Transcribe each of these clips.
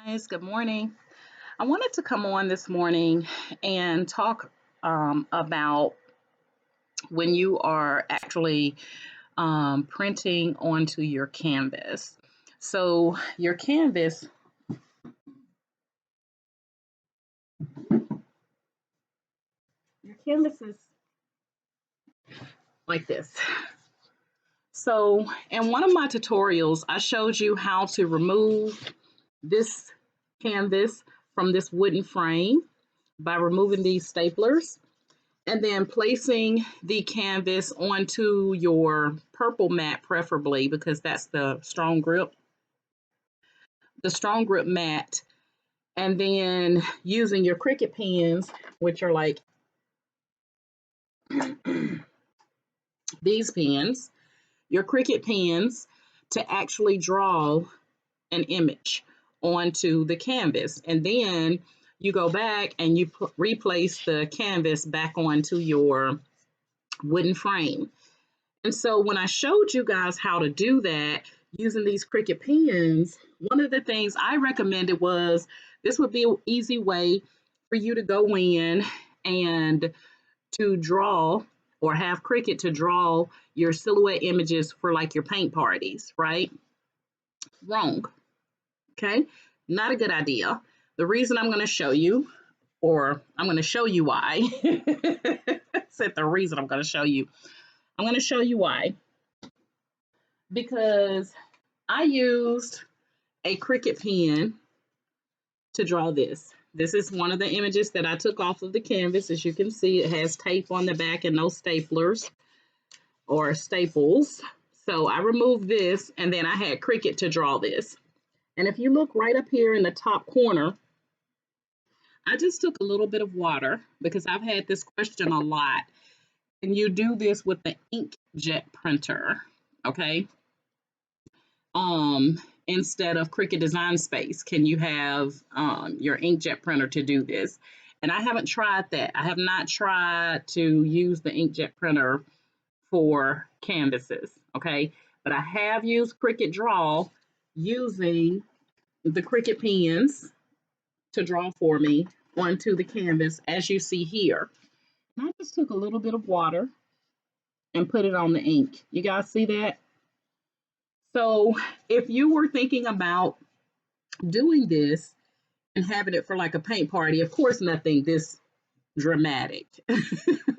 Guys, good morning. I wanted to come on this morning and talk about when you are actually printing onto your canvas. So your canvas is like this. So in one of my tutorials, I showed you how to remove this canvas from this wooden frame by removing these staplers and then placing the canvas onto your purple mat, preferably because that's the strong grip mat, and then using your Cricut pens, which are like these pens, your Cricut pens, to actually draw an image onto the canvas. And then you go back and you replace the canvas back onto your wooden frame. And so when I showed you guys how to do that using these Cricut pens, one of the things I recommended was this would be an easy way for you to go in and to draw or have Cricut to draw your silhouette images for like your paint parties, right? Wrong. Okay. Not a good idea. The reason I'm going to show you, or I'm going to show you why. Said the reason I'm going to show you. I'm going to show you why. Because I used a Cricut pen to draw this. This is one of the images that I took off of the canvas. As you can see, it has tape on the back and no staplers or staples. So I removed this and then I had Cricut to draw this. And if you look right up here in the top corner, I just took a little bit of water because I've had this question a lot. Can you do this with the inkjet printer? Okay. Instead of Cricut Design Space, can you have your inkjet printer to do this? And I haven't tried that. I have not tried to use the inkjet printer for canvases, okay? But I have used Cricut Draw using the Cricut pens to draw for me onto the canvas, as you see here. And I just took a little bit of water and put it on the ink. You guys see that? So if you were thinking about doing this and having it for like a paint party, of course, nothing this dramatic.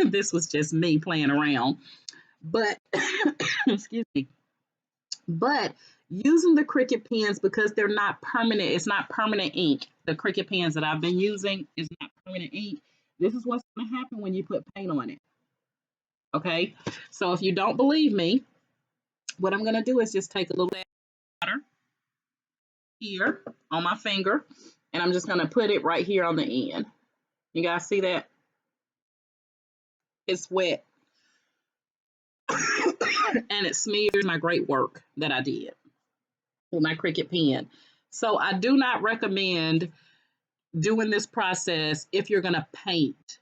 This was just me playing around. But, excuse me, but using the Cricut pens, because they're not permanent, it's not permanent ink. The Cricut pens that I've been using is not permanent ink. This is what's going to happen when you put paint on it. Okay, so if you don't believe me, what I'm going to do is just take a little water here on my finger, and I'm just going to put it right here on the end. You guys see that? It's wet. And it smears my great work that I did with my Cricut pen. So I do not recommend doing this process if you're going to paint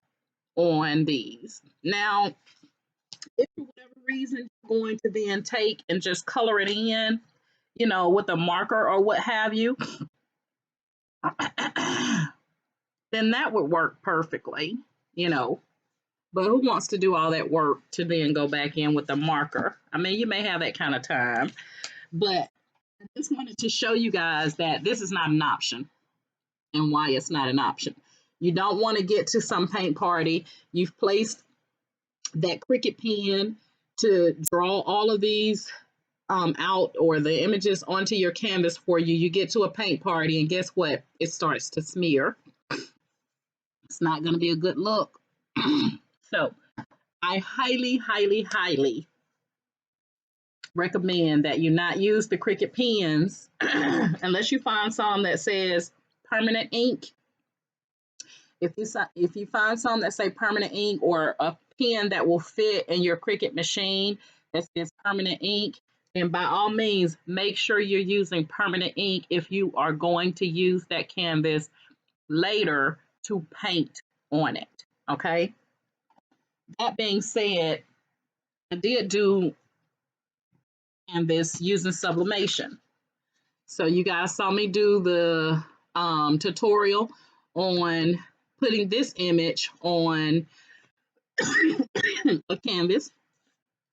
on these. Now, if for whatever reason you're going to then take and just color it in, with a marker or what have you, then that would work perfectly, But who wants to do all that work to then go back in with a marker? I mean, you may have that kind of time, but I just wanted to show you guys that this is not an option and why it's not an option. You don't want to get to some paint party. You've placed that Cricut pen to draw all of these out, or the images onto your canvas for you. You get to a paint party and guess what? It starts to smear. It's not going to be a good look. So I highly, highly, highly recommend that you not use the Cricut pens unless you find some that says permanent ink. If you find some that say permanent ink, or a pen that will fit in your Cricut machine that says permanent ink, then by all means make sure you're using permanent ink if you are going to use that canvas later to paint on it. Okay. That being said, I did do canvas using sublimation. So you guys saw me do the tutorial on putting this image on a canvas.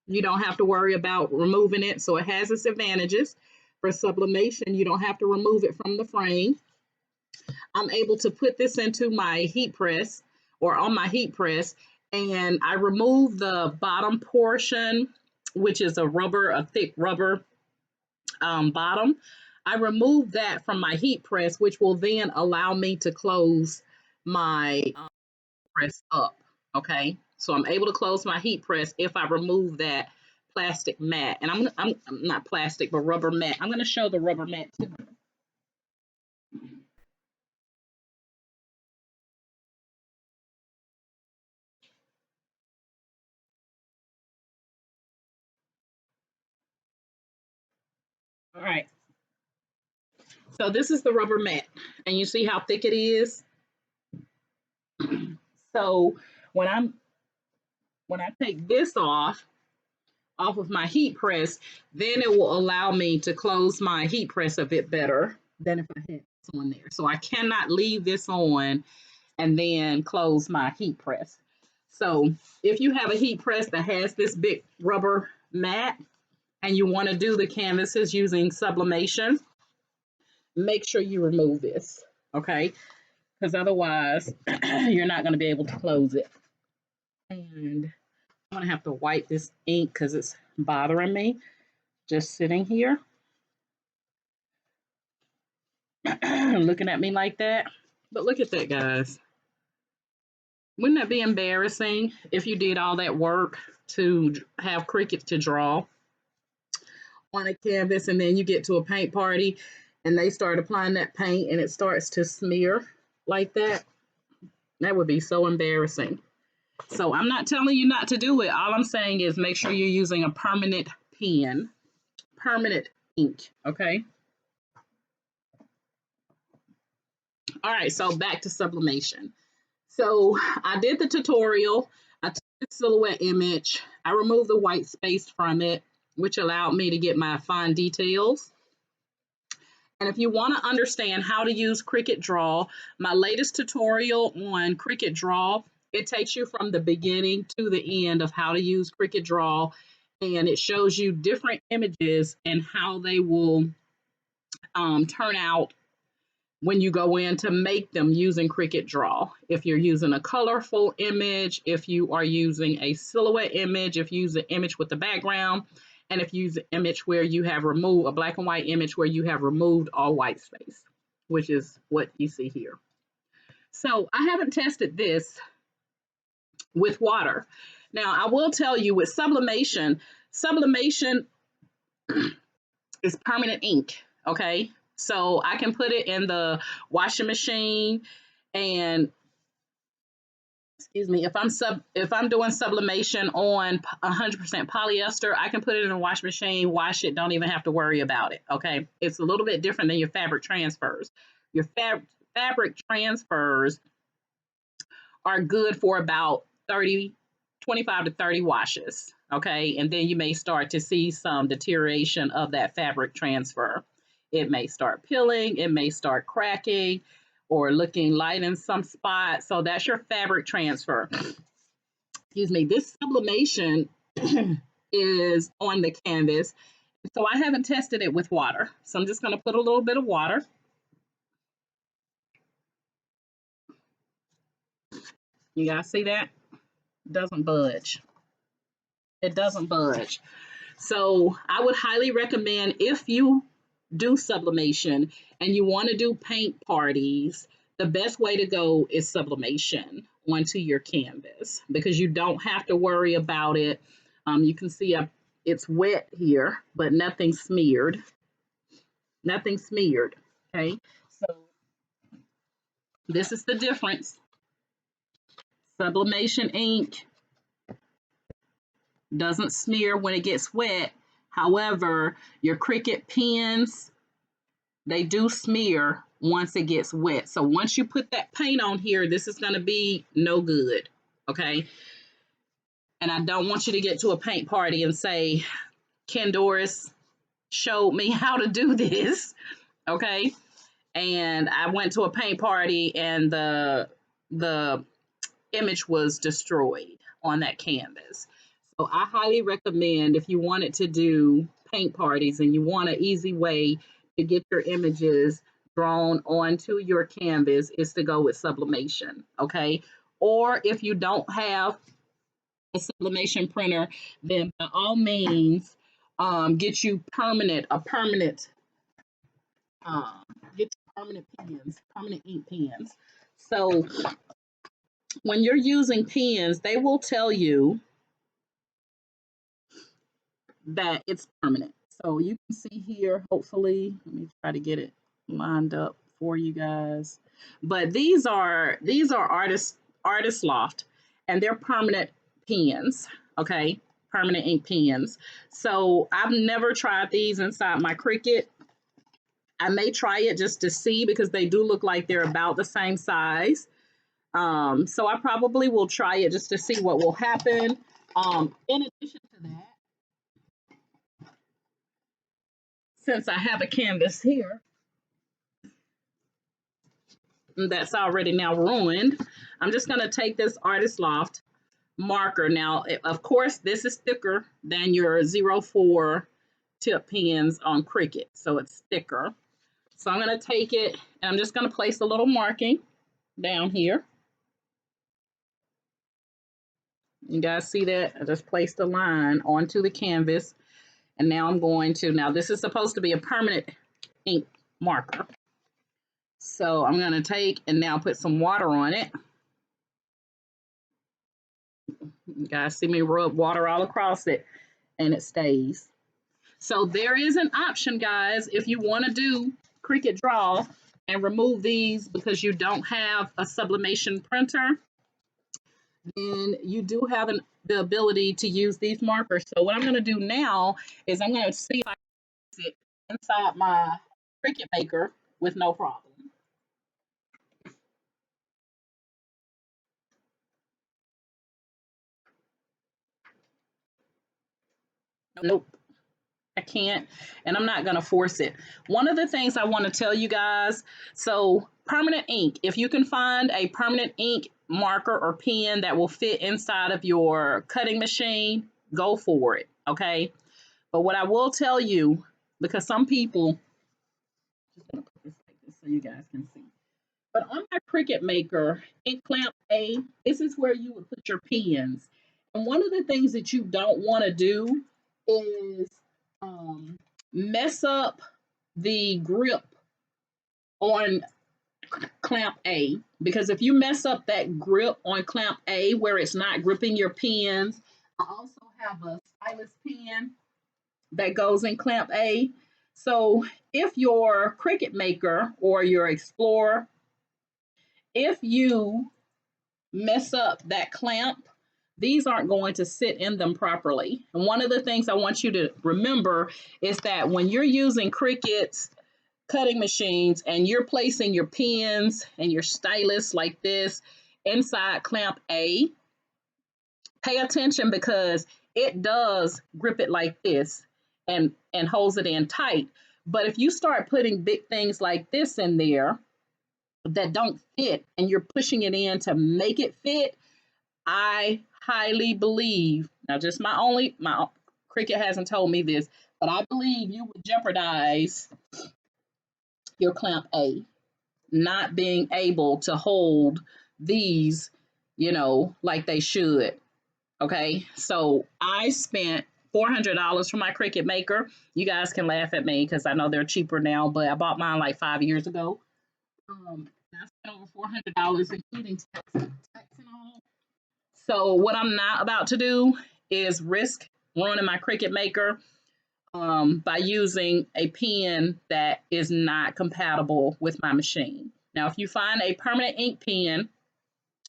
You don't have to worry about removing it, so it has its advantages. For sublimation, you don't have to remove it from the frame. I'm able to put this into my heat press or on my heat press, and I remove the bottom portion, which is a thick rubber bottom. I remove that from my heat press, which will then allow me to close my press up. Okay, so I'm able to close my heat press if I remove that plastic mat. And I'm not plastic, but rubber mat. I'm gonna show the rubber mat too. All right, so this is the rubber mat, and you see how thick it is. So when I take this off of my heat press, then it will allow me to close my heat press a bit better than if I had this on there. So I cannot leave this on and then close my heat press. So if you have a heat press that has this big rubber mat and you want to do the canvases using sublimation, make sure you remove this, okay? Because otherwise you're not going to be able to close it. And I'm going to have to wipe this ink because it's bothering me just sitting here looking at me like that. But look at that, guys. Wouldn't that be embarrassing if you did all that work to have Cricut to draw on a canvas and then you get to a paint party and they start applying that paint and it starts to smear like that? That would be so embarrassing. So I'm not telling you not to do it. All I'm saying is make sure you're using a permanent pen, permanent ink, okay? All right, so back to sublimation. So I did the tutorial. I took the silhouette image. I removed the white space from it, which allowed me to get my fine details. And if you want to understand how to use Cricut Draw, my latest tutorial on Cricut Draw, it takes you from the beginning to the end of how to use Cricut Draw, and it shows you different images and how they will turn out when you go in to make them using Cricut Draw. If you're using a colorful image, if you are using a silhouette image, if you use an image with the background, and if you use an image where you have removed a black and white image where you have removed all white space, which is what you see here. So I haven't tested this with water. Now I will tell you with sublimation is permanent ink, okay? So I can put it in the washing machine and excuse me, if I'm doing sublimation on 100% polyester, I can put it in a washing machine, wash it, don't even have to worry about it, okay? It's a little bit different than your fabric transfers. Your fabric transfers are good for about 25 to 30 washes, okay? And then you may start to see some deterioration of that fabric transfer. It may start peeling, it may start cracking, or looking light in some spots. So that's your fabric transfer. Excuse me. This sublimation is on the canvas. So I haven't tested it with water. So I'm just going to put a little bit of water. You guys see that? It doesn't budge. It doesn't budge. So I would highly recommend, if you do sublimation and you want to do paint parties, the best way to go is sublimation onto your canvas because you don't have to worry about it. You can see it's wet here, but nothing smeared. Nothing smeared. Okay, so this is the difference. Sublimation ink doesn't smear when it gets wet. However, your Cricut pens, they do smear once it gets wet. So once you put that paint on here, this is going to be no good, okay? And I don't want you to get to a paint party and say, Ken Doris showed me how to do this, okay? and I went to a paint party, and the image was destroyed on that canvas. So I highly recommend, if you wanted to do paint parties and you want an easy way to get your images drawn onto your canvas, is to go with sublimation. Okay. Or if you don't have a sublimation printer, then by all means, get you a permanent, um, get you permanent pens, permanent ink pens. So when you're using pens, they will tell you that it's permanent. So you can see here, hopefully, let me try to get it lined up for you guys. But these are artist loft, and they're permanent pens, okay? Permanent ink pens. So I've never tried these inside my Cricut. I may try it just to see, because they do look like they're about the same size. So I probably will try it just to see what will happen. In addition to that, since I have a canvas here that's already now ruined, I'm just going to take this Artist Loft marker. Now, of course, this is thicker than your 04 tip pens on Cricut, so it's thicker. So I'm going to take it, and I'm just going to place a little marking down here. You guys see that? I just placed a line onto the canvas, and now I'm going to, now this is supposed to be a permanent ink marker. So I'm going to take and now put some water on it. You guys see me rub water all across it, and it stays. So there is an option, guys, if you want to do Cricut Draw and remove these because you don't have a sublimation printer, then you do have the ability to use these markers. So what I'm going to do now is I'm going to see if I can use it inside my Cricut Maker with no problem. Nope, I can't, and I'm not going to force it. One of the things I want to tell you guys, so permanent ink, if you can find a permanent ink marker or pen that will fit inside of your cutting machine, go for it, okay? But what I will tell you, because some people, just going to put this like this so you guys can see. But on my Cricut Maker, Ink Clamp A, this is where you would put your pens. And one of the things that you don't want to do is mess up the grip on Clamp A. Because if you mess up that grip on Clamp A where it's not gripping your pens, I also have a stylus pen that goes in Clamp A. So if your Cricut Maker or your Explorer, if you mess up that clamp, these aren't going to sit in them properly. And one of the things I want you to remember is that when you're using Cricut's cutting machines and you're placing your pens and your stylus like this inside Clamp A, pay attention, because it does grip it like this and holds it in tight. But if you start putting big things like this in there that don't fit and you're pushing it in to make it fit, I highly believe, now just my Cricut hasn't told me this, but I believe you would jeopardize your Clamp A not being able to hold these, like they should. Okay, so I spent $400 for my Cricut Maker. You guys can laugh at me because I know they're cheaper now, but I bought mine like 5 years ago. I spent over $400, including tax and all. So what I'm not about to do is risk ruining my Cricut Maker by using a pen that is not compatible with my machine. Now, if you find a permanent ink pen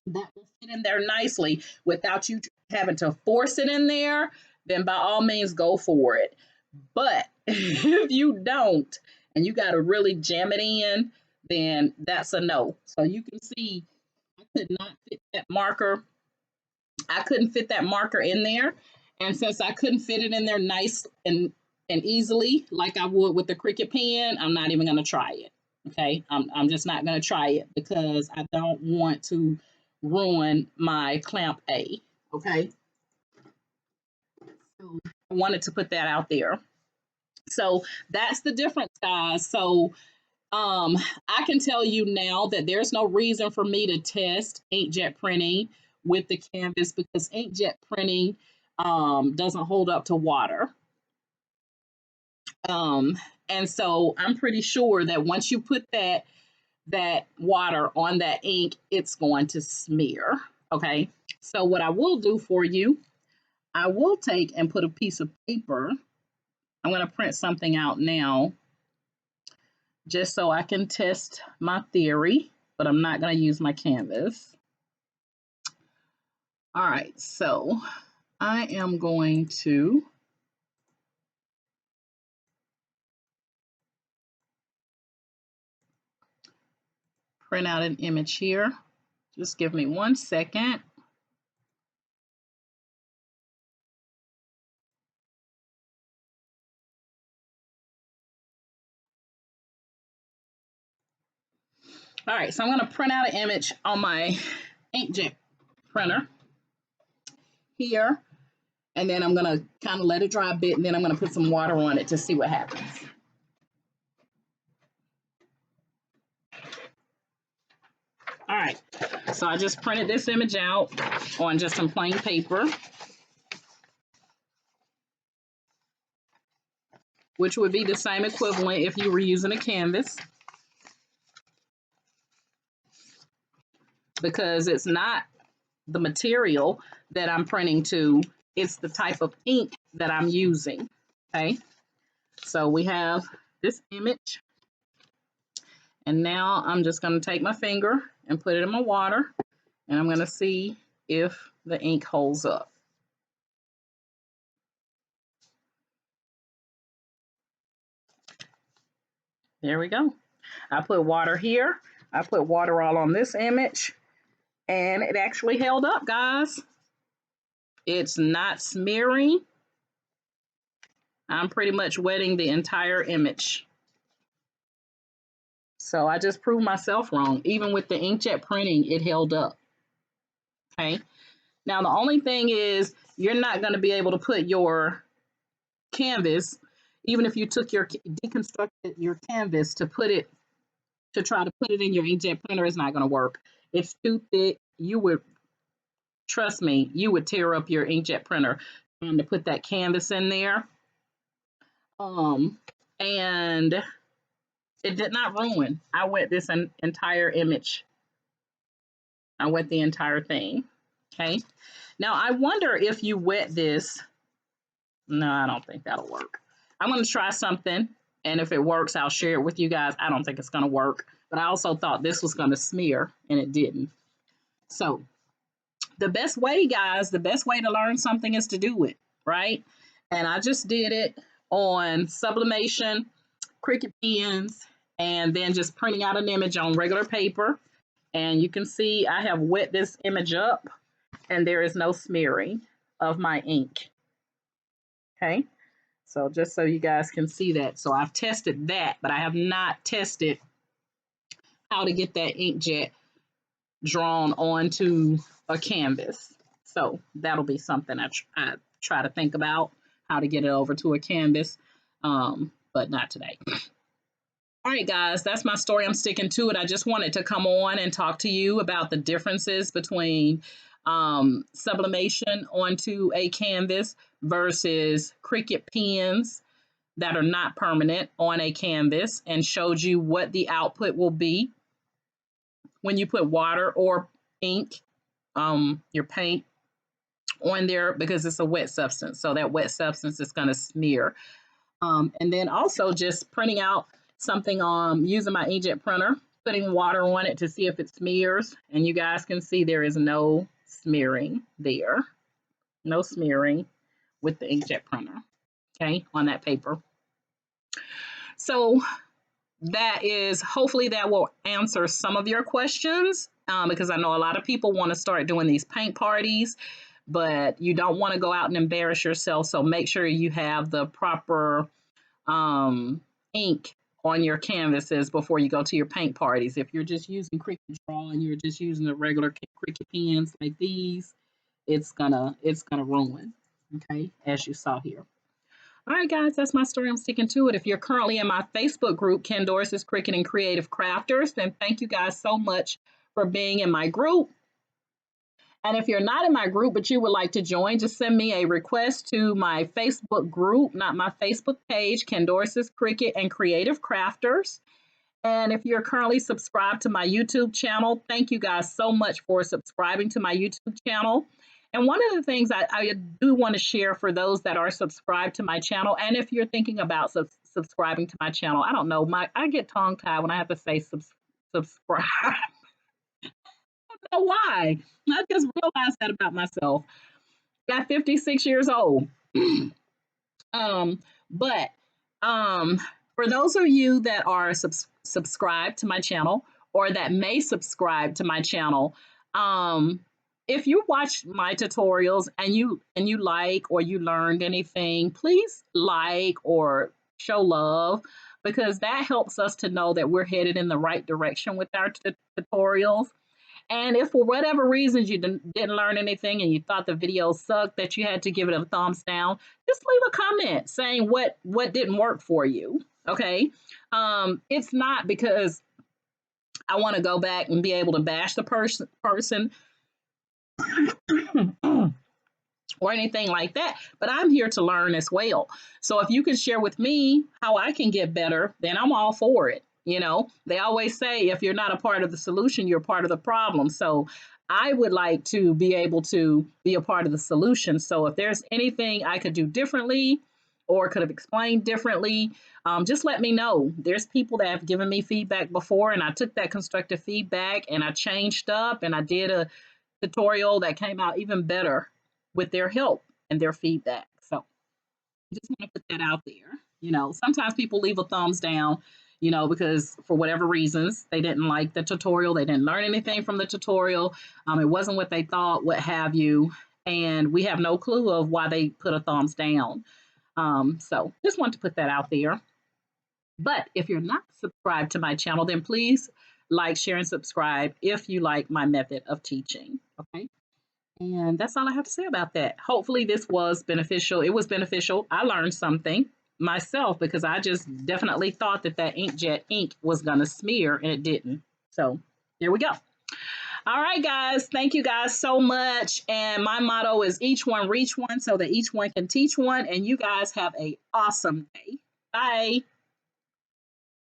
that will fit in there nicely without you having to force it in there, then by all means go for it. But if you don't and you got to really jam it in, then that's a no. So you can see I could not fit that marker. I couldn't fit that marker in there. And since I couldn't fit it in there nice and easily like I would with the Cricut pen, I'm not even going to try it. Okay, I'm just not going to try it because I don't want to ruin my clamp A. Okay, so I wanted to put that out there. So that's the difference, guys. So I can tell you now that there's no reason for me to test inkjet printing with the canvas because inkjet printing doesn't hold up to water. Um, and so I'm pretty sure that once you put that water on that ink, it's going to smear. Okay. So what I will do for you, I will take and put a piece of paper. I'm going to print something out now just so I can test my theory, but I'm not going to use my canvas. All right, so I am going to print out an image here. Just give me 1 second. All right, so I'm going to print out an image on my inkjet printer here, and then I'm going to kind of let it dry a bit, and then I'm going to put some water on it to see what happens. All right, so I just printed this image out on just some plain paper, which would be the same equivalent if you were using a canvas, because it's not the material that I'm printing to, it's the type of ink that I'm using. Okay, so we have this image, and now I'm just going to take my finger and put it in my water, and I'm going to see if the ink holds up. There we go. I put water here. I put water all on this image, and it actually held up, guys. It's not smearing. I'm pretty much wetting the entire image. So I just proved myself wrong. Even with the inkjet printing, it held up. Okay. Now, the only thing is you're not going to be able to put your canvas, even if you took your deconstructed your canvas to put it, to try to put it in your inkjet printer, it's not going to work. It's too thick. You would, trust me, you would tear up your inkjet printer trying to put that canvas in there. And it did not ruin. I wet this entire image. I wet the entire thing. Okay. Now I wonder if you wet this. No, I don't think that'll work. I'm going to try something, and if it works, I'll share it with you guys. I don't think it's going to work, but I also thought this was going to smear, and it didn't. So the best way, guys, the best way to learn something is to do it, right? And I just did it on Sublimation, Cricut pens, and then just printing out an image on regular paper. And you can see I have wet this image up, and there is no smearing of my ink. Okay, so just so you guys can see that. So I've tested that, but I have not tested how to get that inkjet drawn onto a canvas. So that'll be something I try to think about, how to get it over to a canvas, but not today. All right, guys, that's my story. I'm sticking to it. I just wanted to come on and talk to you about the differences between sublimation onto a canvas versus Cricut pens that are not permanent on a canvas, and showed you what the output will be when you put water or ink, your paint, on there, because it's a wet substance. So that wet substance is going to smear. And then also just printing out something using my inkjet printer, putting water on it to see if it smears. And you guys can see there is no smearing there. No smearing with the inkjet printer, okay, on that paper. So that is, hopefully that will answer some of your questions, because I know a lot of people want to start doing these paint parties, but you don't want to go out and embarrass yourself. So make sure you have the proper ink on your canvases before you go to your paint parties. If you're just using Cricut Draw and you're just using the regular Cricut pens like these, it's gonna ruin. Okay, as you saw here. All right, guys, that's my story. I'm sticking to it. If you're currently in my Facebook group, Ken Dorsey's Cricut and Creative Crafters, then thank you guys so much for being in my group. And if you're not in my group, but you would like to join, just send me a request to my Facebook group, not my Facebook page, Ken Dorsey's Cricut and Creative Crafters. And if you're currently subscribed to my YouTube channel, thank you guys so much for subscribing to my YouTube channel. And one of the things I do want to share for those that are subscribed to my channel, and if you're thinking about subscribing to my channel, I don't know, I get tongue tied when I have to say subscribe. I don't know why. I just realized that about myself. Got 56 years old. um, but for those of you that are subscribed to my channel or that may subscribe to my channel, if you watch my tutorials and you like or you learned anything, please like or show love, because that helps us to know that we're headed in the right direction with our tutorials. And if for whatever reasons you didn't learn anything and you thought the video sucked, that you had to give it a thumbs down, just leave a comment saying what didn't work for you. Okay, it's not because I want to go back and be able to bash the person or anything like that, but I'm here to learn as well. So if you can share with me how I can get better, then I'm all for it. You know, they always say if you're not a part of the solution, you're part of the problem. So I would like to be able to be a part of the solution. So if there's anything I could do differently or could have explained differently, just let me know. There's people that have given me feedback before, and I took that constructive feedback and I changed up and I did a tutorial that came out even better with their help and their feedback. So I just want to put that out there. You know, sometimes people leave a thumbs down, you know, because for whatever reasons, they didn't like the tutorial. They didn't learn anything from the tutorial. It wasn't what they thought, what have you. And we have no clue of why they put a thumbs down. So just want to put that out there. But if you're not subscribed to my channel, then please like, share, and subscribe if you like my method of teaching. Okay. And that's all I have to say about that. Hopefully this was beneficial. It was beneficial. I learned something myself because I just definitely thought that inkjet ink was going to smear, and it didn't. So there we go. All right, guys. Thank you guys so much. And my motto is each one reach one so that each one can teach one. And you guys have an awesome day. Bye.